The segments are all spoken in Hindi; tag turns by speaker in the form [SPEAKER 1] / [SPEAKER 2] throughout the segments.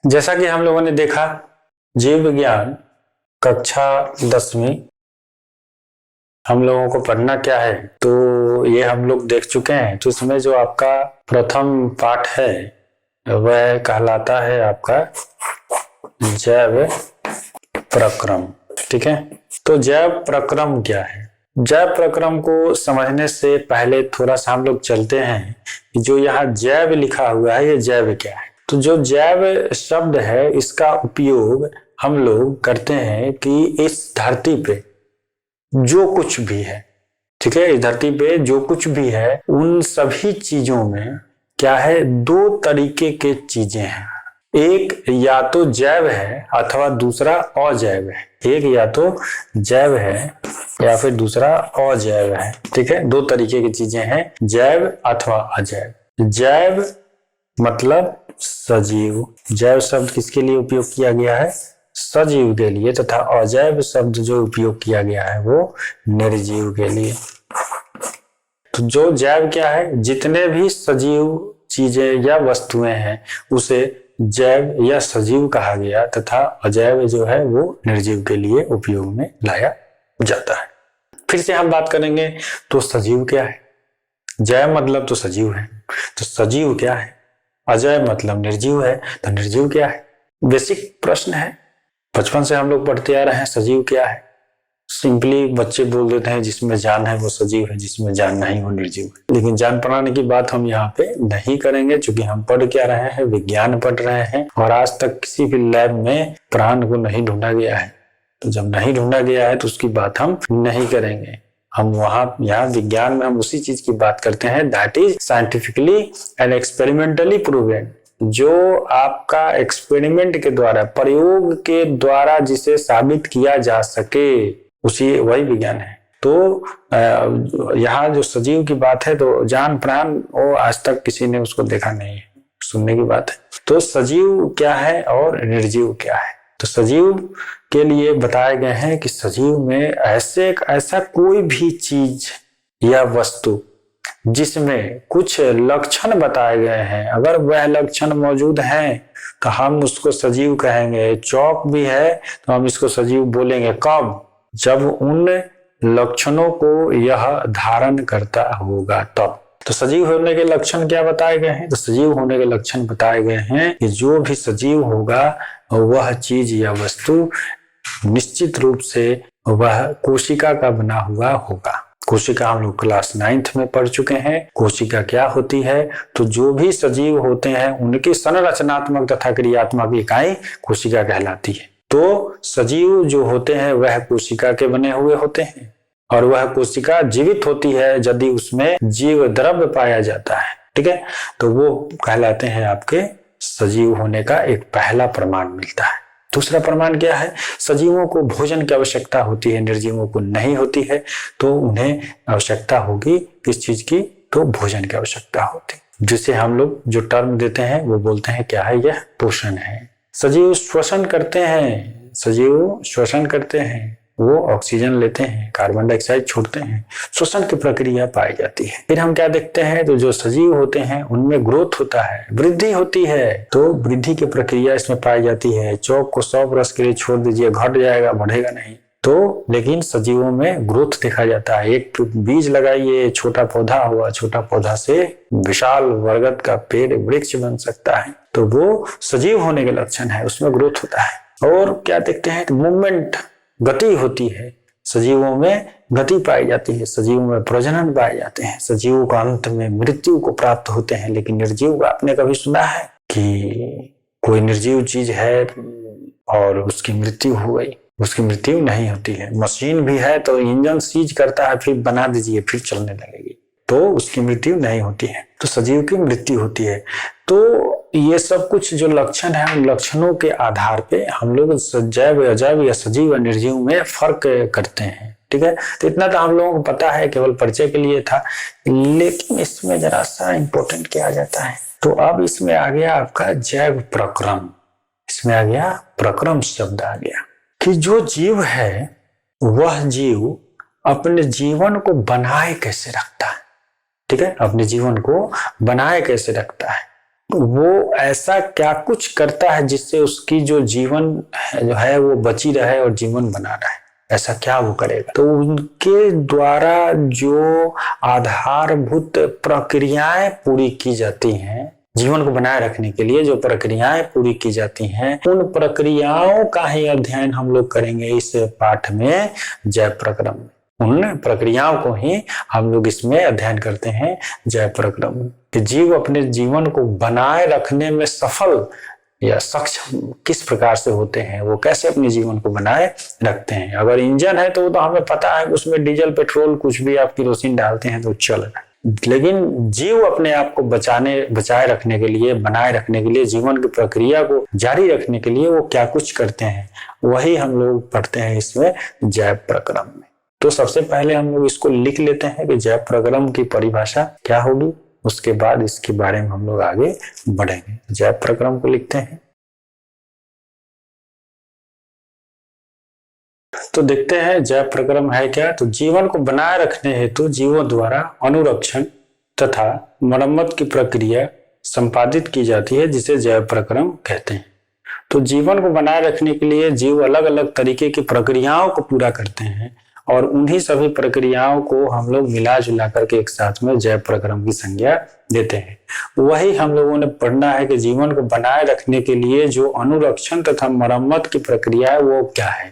[SPEAKER 1] जैसा कि हम लोगों ने देखा जीव विज्ञान कक्षा 10वीं हम लोगों को पढ़ना क्या है, तो ये हम लोग देख चुके हैं। तो इसमें जो आपका प्रथम पाठ है वह कहलाता है आपका जैव प्रक्रम। ठीक है, तो जैव प्रक्रम क्या है? जैव प्रक्रम को समझने से पहले थोड़ा सा हम लोग चलते हैं कि जो यहाँ जैव लिखा हुआ है ये जैव क्या है। तो जो जैव शब्द है इसका उपयोग हम लोग करते हैं कि इस धरती पे जो कुछ भी है, ठीक है, इस धरती पे जो कुछ भी है उन सभी चीजों में क्या है, दो तरीके के चीजें हैं। एक या तो जैव है अथवा दूसरा अजैव है। एक या तो जैव है या फिर दूसरा अजैव है। ठीक है, दो तरीके की चीजें हैं, जैव अथवा अजैव। जैव मतलब सजीव। जैव शब्द किसके लिए उपयोग किया गया है? सजीव के लिए। तथा अजैव शब्द जो उपयोग किया गया है वो निर्जीव के लिए। तो जो जैव क्या है, जितने भी सजीव चीजें या वस्तुएं हैं उसे जैव या सजीव कहा गया, तथा अजैव जो है वो निर्जीव के लिए उपयोग में लाया जाता है। फिर से हम बात करेंगे तो सजीव क्या है? जैव मतलब तो सजीव है, तो सजीव क्या है? अजैव मतलब निर्जीव है, तो निर्जीव क्या है? बेसिक प्रश्न है, बचपन से हम लोग पढ़ते आ रहे हैं सजीव क्या है। सिंपली बच्चे बोल देते हैं जिसमें जान है वो सजीव है, जिसमें जान नहीं वो निर्जीव है। लेकिन जान पढ़ाने की बात हम यहाँ पे नहीं करेंगे, क्योंकि हम पढ़ क्या रहे हैं, विज्ञान पढ़ रहे हैं। और आज तक किसी भी लैब में प्राण को नहीं ढूंढा गया है, तो जब नहीं ढूंढा गया है तो उसकी बात हम नहीं करेंगे। हम यहाँ विज्ञान में हम उसी चीज की बात करते हैं that is scientifically and experimentally proven. जो आपका एक्सपेरिमेंट के द्वारा, प्रयोग के द्वारा जिसे साबित किया जा सके, उसी वही विज्ञान है। तो यहाँ जो सजीव की बात है तो जान प्राण वो आज तक किसी ने उसको देखा नहीं है, सुनने की बात है। तो सजीव क्या है और निर्जीव क्या है? तो सजीव के लिए बताए गए हैं कि सजीव में ऐसा कोई भी चीज या वस्तु जिसमें कुछ लक्षण बताए गए हैं, अगर वह लक्षण मौजूद हैं तो हम उसको सजीव कहेंगे। चौक भी है तो हम इसको सजीव बोलेंगे। कब? जब उन लक्षणों को यह धारण करता होगा तब। तो सजीव होने के लक्षण क्या बताए गए हैं? तो सजीव होने के लक्षण बताए गए हैं कि जो भी सजीव होगा वह चीज या वस्तु निश्चित रूप से वह कोशिका का बना हुआ होगा। कोशिका हम लोग क्लास 9th में पढ़ चुके हैं। कोशिका क्या होती है? तो जो भी सजीव होते हैं उनकी संरचनात्मक तथा क्रियात्मक इकाई कोशिका कहलाती है। तो सजीव जो होते हैं वह कोशिका के बने हुए होते हैं, और वह कोशिका जीवित होती है यदि उसमें जीव द्रव्य पाया जाता है। ठीक है, तो वो कहलाते हैं आपके सजीव होने का एक पहला प्रमाण मिलता है। दूसरा प्रमाण क्या है? सजीवों को भोजन की आवश्यकता होती है, निर्जीवों को नहीं होती है। तो उन्हें आवश्यकता होगी किस चीज की? तो भोजन की आवश्यकता होती, जिसे हम लोग जो टर्म देते हैं वो बोलते हैं क्या है? यह पोषण है। सजीव श्वसन करते हैं, सजीव श्वसन करते हैं, वो ऑक्सीजन लेते हैं, कार्बन डाइऑक्साइड छोड़ते हैं, श्वसन की प्रक्रिया पाई जाती है। फिर हम क्या देखते हैं? तो जो सजीव होते हैं उनमें ग्रोथ होता है, वृद्धि होती है, तो वृद्धि की प्रक्रिया इसमें पाई जाती है। चौक को 100 वर्ष के लिए छोड़ दीजिए, घट जाएगा, बढ़ेगा नहीं। तो लेकिन सजीवों में ग्रोथ देखा जाता है। एक बीज लगाइए, छोटा पौधा हुआ, छोटा पौधा से विशाल बरगद का पेड़ वृक्ष बन सकता है। तो वो सजीव होने के लक्षण है, उसमें ग्रोथ होता है। और क्या देखते हैं? मूवमेंट, गति होती है। सजीवों में गति पाई जाती है, सजीवों में प्रजनन पाए जाते हैं, सजीवों का अंत में मृत्यु को प्राप्त होते हैं। लेकिन निर्जीव का आपने कभी सुना है कि कोई निर्जीव चीज है और उसकी मृत्यु हो गई? उसकी मृत्यु नहीं होती है। मशीन भी है तो इंजन सीज करता है, फिर बना दीजिए, फिर चलने लगेगी, तो उसकी मृत्यु नहीं होती है। तो सजीव की मृत्यु होती है। तो ये सब कुछ जो लक्षण है, उन लक्षणों के आधार पे हम लोग जैव, अजैव या सजीव और निर्जीव में फर्क करते हैं। ठीक है, तो इतना तो हम लोगों को पता है, केवल परिचय के लिए था। लेकिन इसमें जरा सा इंपॉर्टेंट क्या आ जाता है? तो अब इसमें आ गया आपका जैव प्रक्रम। इसमें आ गया प्रक्रम शब्द आ गया कि जो जीव है वह जीव अपने जीवन को बनाए कैसे रखता है। ठीक है, अपने जीवन को बनाए कैसे रखता है। वो ऐसा क्या कुछ करता है जिससे उसकी जो जीवन जो है वो बची रहे और जीवन बना रहे, ऐसा क्या वो करेगा। तो उनके द्वारा जो आधारभूत प्रक्रियाएं पूरी की जाती हैं, जीवन को बनाए रखने के लिए जो प्रक्रियाएं पूरी की जाती हैं, उन प्रक्रियाओं का ही अध्ययन हम लोग करेंगे इस पाठ में, जैव प्रक्रम में। उन प्रक्रियाओं को ही हम लोग इसमें अध्ययन करते हैं जैव प्रक्रम में, कि जीव अपने जीवन को बनाए रखने में सफल या सक्षम किस प्रकार से होते हैं, वो कैसे अपने जीवन को बनाए रखते हैं। अगर इंजन है तो वो तो हमें पता है, उसमें डीजल पेट्रोल कुछ भी आप केरोसिन डालते हैं तो चल रहा है, लेकिन जीव अपने आप को बचाए रखने के लिए, बनाए रखने के लिए, जीवन की प्रक्रिया को जारी रखने के लिए वो क्या कुछ करते हैं, वही हम लोग पढ़ते हैं इसमें जैव प्रक्रम में। तो सबसे पहले हम लोग इसको लिख लेते हैं कि जैव प्रक्रम की परिभाषा क्या होगी, उसके बाद इसके बारे में हम लोग आगे बढ़ेंगे। जैव प्रक्रम को लिखते हैं। तो देखते हैं जैव प्रक्रम है क्या। तो जीवन को बनाए रखने हेतु जीवों द्वारा अनुरक्षण तथा मरम्मत की प्रक्रिया संपादित की जाती है, जिसे जैव प्रक्रम कहते हैं। तो जीवन को बनाए रखने के लिए जीव अलग अलग तरीके की प्रक्रियाओं को पूरा करते हैं और उन्हीं सभी प्रक्रियाओं को हम लोग मिला जुला करके एक साथ में जैव प्रक्रम की संज्ञा देते हैं। वही हम लोगों ने पढ़ना है कि जीवन को बनाए रखने के लिए जो अनुरक्षण तथा मरम्मत की प्रक्रिया है वो क्या है,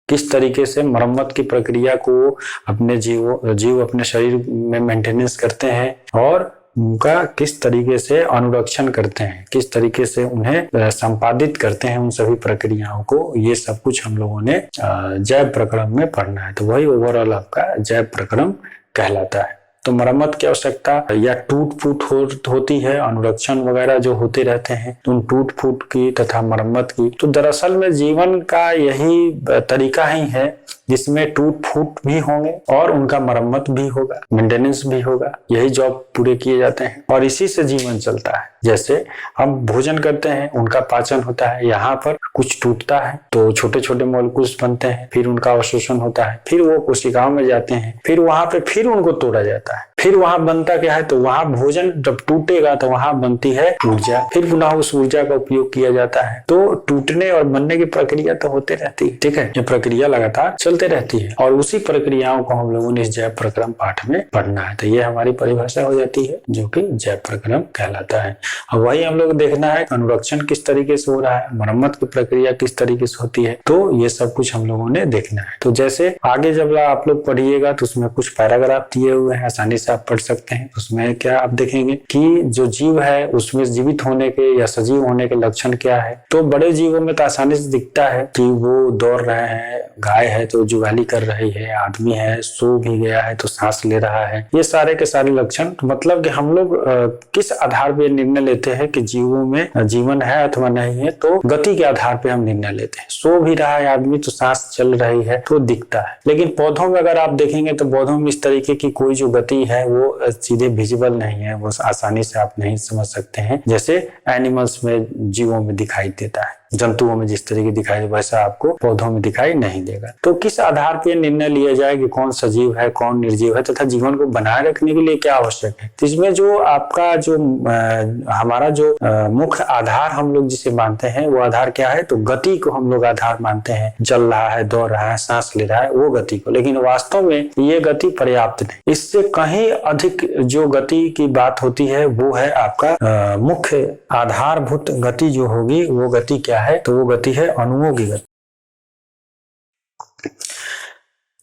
[SPEAKER 1] किस तरीके से मरम्मत की प्रक्रिया को अपने जीव अपने शरीर में मेंटेनेंस करते हैं और उनका किस तरीके से अनुरक्षण करते हैं, किस तरीके से उन्हें संपादित करते हैं उन सभी प्रक्रियाओं को, ये सब कुछ हम लोगों ने जैव प्रक्रम में पढ़ना है। तो वही ओवरऑल आपका जैव प्रक्रम कहलाता है। तो मरम्मत की आवश्यकता या टूट फूट होती है, अनुरक्षण वगैरह जो होते रहते हैं, तो उन टूट फूट की तथा मरम्मत की, तो दरअसल में जीवन का यही तरीका ही है जिसमें टूट फूट भी होंगे और उनका मरम्मत भी होगा, मेंटेनेंस भी होगा, यही जॉब पूरे किए जाते हैं और इसी से जीवन चलता है। जैसे हम भोजन करते हैं, उनका पाचन होता है, यहाँ पर कुछ टूटता है तो छोटे छोटे मॉलिक्यूल्स बनते हैं, फिर उनका अवशोषण होता है, फिर वो कोशिकाओं में जाते हैं, फिर वहां पे फिर उनको तोड़ा जाता है, फिर वहां बनता क्या है, तो वहां भोजन जब टूटेगा तो वहां बनती है ऊर्जा, फिर पुनः उस ऊर्जा का उपयोग किया जाता है। तो टूटने और बनने की प्रक्रिया तो होते रहती है, ठीक है, ये प्रक्रिया लगातार चलते रहती है और उसी प्रक्रियाओं को हम लोगों ने इस जैव प्रक्रम पाठ में पढ़ना है। तो ये हमारी परिभाषा हो जाती है जो कि जैव प्रक्रम कहलाता है। अब वही हम लोग देखना है अनुरक्षण किस तरीके से हो रहा है, मरम्मत की प्रक्रिया किस तरीके से होती है, तो ये सब कुछ हम लोगों ने देखना है। तो जैसे आगे जब आप लोग पढ़िएगा तो उसमें कुछ पैराग्राफ दिए हुए हैं, आसानी से आप पढ़ सकते हैं। उसमें क्या आप देखेंगे कि जो जीव है उसमें जीवित होने के या सजीव होने के लक्षण क्या है। तो बड़े जीवों में तो आसानी से दिखता है कि वो दौड़ रहे हैं, गाय है तो जुगाली कर रही है, आदमी है सो भी गया है तो सांस ले रहा है, ये सारे के सारे लक्षण। तो मतलब कि हम लोग किस आधार पर निर्णय लेते हैं कि जीवों में जीवन है अथवा नहीं है, तो गति के आधार पर हम निर्णय लेते हैं। सो भी रहा है आदमी तो सांस चल रही है तो दिखता है, लेकिन पौधों में अगर आप देखेंगे तो पौधों में इस तरीके की कोई जो गति है वो सीधे विजिबल नहीं है, वो आसानी से आप नहीं समझ सकते हैं जैसे एनिमल्स में जीवों में दिखाई देता है, जंतुओं में जिस तरीके दिखाई दे वैसा आपको पौधों में दिखाई नहीं देगा। तो किस आधार पर निर्णय लिया जाए कि कौन सजीव है कौन निर्जीव है तथा जीवन को बनाए रखने के लिए क्या आवश्यक है। तो इसमें जो आपका जो हमारा जो मुख्य आधार हम लोग जिसे मानते हैं वो आधार क्या है, तो गति को हम लोग आधार मानते हैं। चल रहा है, दौड़ रहा है, सांस ले रहा है, वो गति को, लेकिन वास्तव में ये गति पर्याप्त नहीं, इससे कहीं अधिक जो गति की बात होती है वो है आपका मुख्य आधारभूत गति जो होगी वो गति क्या है, तो वो गति है अणुओं की गति।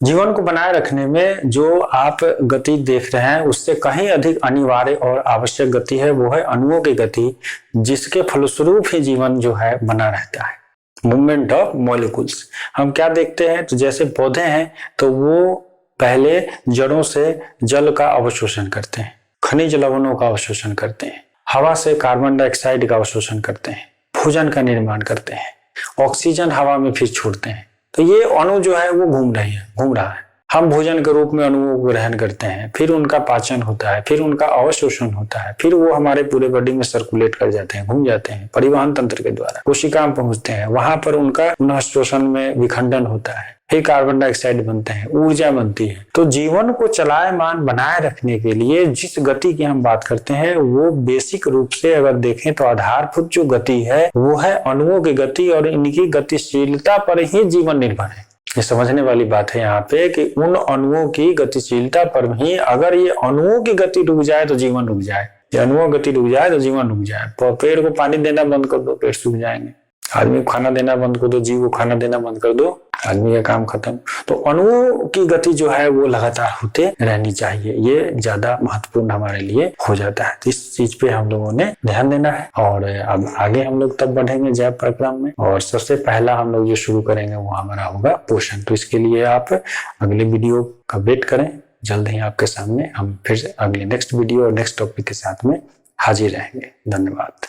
[SPEAKER 1] जीवन को बनाए रखने में जो आप गति देख रहे हैं उससे कहीं अधिक अनिवार्य और आवश्यक गति है, वो है अणुओं की गति, जिसके फलस्वरूप ही जीवन जो है बना रहता है। मूवमेंट ऑफ मॉलिक्यूल्स हम क्या देखते हैं, तो जैसे पौधे हैं तो वो पहले जड़ों से जल का अवशोषण करते हैं, खनिज लवणों का अवशोषण करते हैं, हवा से कार्बन डाइऑक्साइड का अवशोषण करते हैं, भोजन का निर्माण करते हैं, ऑक्सीजन हवा में फिर छोड़ते हैं। तो ये अणु जो है वो घूम रहा है। हम भोजन के रूप में अणुओं को ग्रहण करते हैं, फिर उनका पाचन होता है, फिर उनका अवशोषण होता है, फिर वो हमारे पूरे बॉडी में सर्कुलेट कर जाते हैं, घूम जाते हैं परिवहन तंत्र के द्वारा, कोशिका में पहुंचते हैं, वहां पर उनका पुनः शोषण में विखंडन होता है, फिर कार्बन डाइऑक्साइड बनते हैं, ऊर्जा बनती है। तो जीवन को चलायमान बनाए रखने के लिए जिस गति की हम बात करते हैं वो बेसिक रूप से अगर देखें तो आधारभूत जो गति है वो है अणुओं की गति, और इनकी गतिशीलता पर ही जीवन निर्भर है। ये समझने वाली बात है यहाँ पे कि उन अणुओं की गतिशीलता पर ही, अगर ये अणुओं की गति रुक जाए तो जीवन रुक जाए, ये अणुओं की गति रुक जाए तो जीवन रुक जाए। तो पेड़ को पानी देना बंद कर दो, पेड़ सूख जाएंगे। आदमी को खाना देना बंद कर दो, जीव को खाना देना बंद कर दो, आदमी का काम खत्म। तो अणुओं की गति जो है वो लगातार होते रहनी चाहिए, ये ज्यादा महत्वपूर्ण हमारे लिए हो जाता है। तो इस चीज पे हम लोगों ने ध्यान देना है। और अब आगे हम लोग तब बढ़ेंगे जैव प्रक्रम में, और सबसे पहला हम लोग जो शुरू करेंगे वो हमारा होगा पोषण। तो इसके लिए आप अगले वीडियो का वेट करें, जल्द ही आपके सामने हम फिर अगले नेक्स्ट वीडियो और नेक्स्ट टॉपिक के साथ में हाजिर रहेंगे। धन्यवाद।